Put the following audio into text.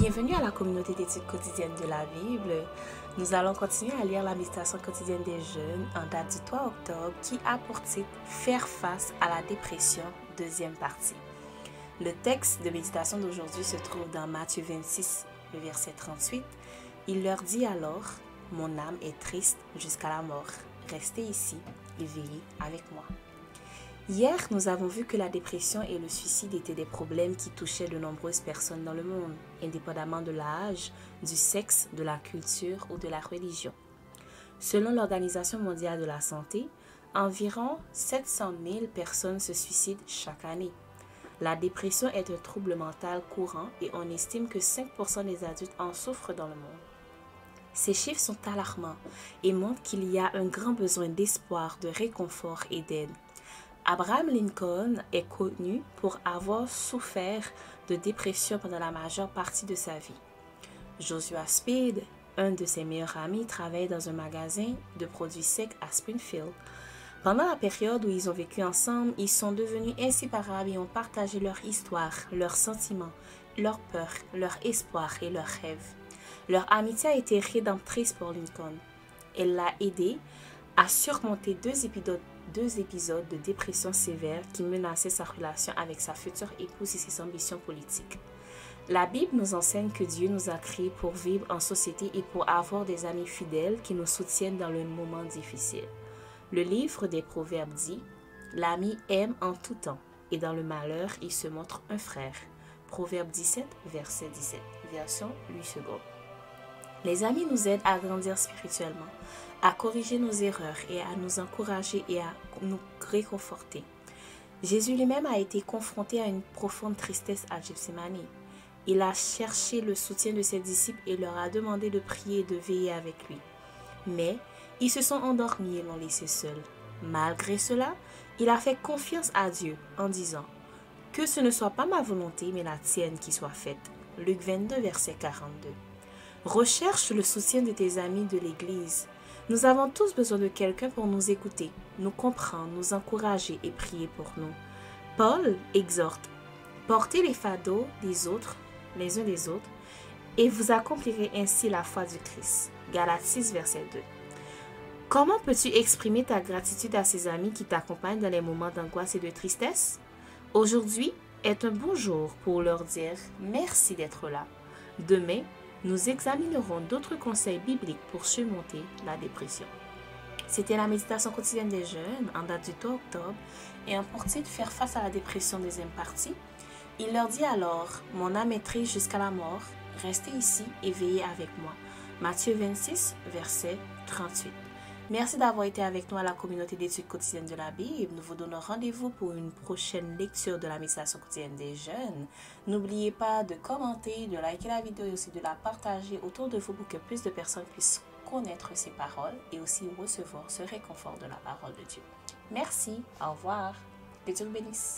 Bienvenue à la communauté d'études quotidiennes de la Bible. Nous allons continuer à lire la méditation quotidienne des jeunes en date du 3 octobre qui a pour titre « Faire face à la dépression », deuxième partie. Le texte de méditation d'aujourd'hui se trouve dans Matthieu 26, le verset 38. Il leur dit alors « Mon âme est triste jusqu'à la mort. Restez ici et veillez avec moi. » Hier, nous avons vu que la dépression et le suicide étaient des problèmes qui touchaient de nombreuses personnes dans le monde, indépendamment de l'âge, du sexe, de la culture ou de la religion. Selon l'Organisation mondiale de la santé, environ 700 000 personnes se suicident chaque année. La dépression est un trouble mental courant et on estime que 5% des adultes en souffrent dans le monde. Ces chiffres sont alarmants et montrent qu'il y a un grand besoin d'espoir, de réconfort et d'aide. Abraham Lincoln est connu pour avoir souffert de dépression pendant la majeure partie de sa vie. Joshua Speed, un de ses meilleurs amis, travaille dans un magasin de produits secs à Springfield. Pendant la période où ils ont vécu ensemble, ils sont devenus inséparables et ont partagé leur histoire, leurs sentiments, leurs peurs, leurs espoirs et leurs rêves. Leur amitié a été rédemptrice pour Lincoln. Elle l'a aidé à surmonter deux épisodes de dépression sévère qui menaçaient sa relation avec sa future épouse et ses ambitions politiques. La Bible nous enseigne que Dieu nous a créés pour vivre en société et pour avoir des amis fidèles qui nous soutiennent dans le moment difficile. Le livre des Proverbes dit « L'ami aime en tout temps, et dans le malheur, il se montre un frère. » Proverbe 17, verset 17, version Louis II. Les amis nous aident à grandir spirituellement, à corriger nos erreurs et à nous encourager et à nous réconforter. Jésus lui-même a été confronté à une profonde tristesse à Gethsémani. Il a cherché le soutien de ses disciples et leur a demandé de prier et de veiller avec lui. Mais ils se sont endormis et l'ont laissé seul. Malgré cela, il a fait confiance à Dieu en disant « Que ce ne soit pas ma volonté, mais la tienne qui soit faite. » Luc 22, verset 42. Recherche le soutien de tes amis de l'Église. Nous avons tous besoin de quelqu'un pour nous écouter, nous comprendre, nous encourager et prier pour nous. Paul exhorte « Portez les fardeaux des autres, les uns des autres, et vous accomplirez ainsi la foi du Christ. » Galates 6, verset 2. Comment peux-tu exprimer ta gratitude à ces amis qui t'accompagnent dans les moments d'angoisse et de tristesse? Aujourd'hui est un bon jour pour leur dire « Merci d'être là. » Demain, nous examinerons d'autres conseils bibliques pour surmonter la dépression. C'était la méditation quotidienne des jeunes en date du 3 octobre et en pour titre Faire face à la dépression deuxième partie. Il leur dit alors « Mon âme est triste jusqu'à la mort, restez ici et veillez avec moi. » Matthieu 26, verset 38. Merci d'avoir été avec nous à la communauté d'études quotidiennes de la Bible. Nous vous donnons rendez-vous pour une prochaine lecture de la méditation quotidienne des jeunes. N'oubliez pas de commenter, de liker la vidéo et aussi de la partager autour de vous pour que plus de personnes puissent connaître ces paroles et aussi recevoir ce réconfort de la parole de Dieu. Merci, au revoir, que Dieu vous bénisse.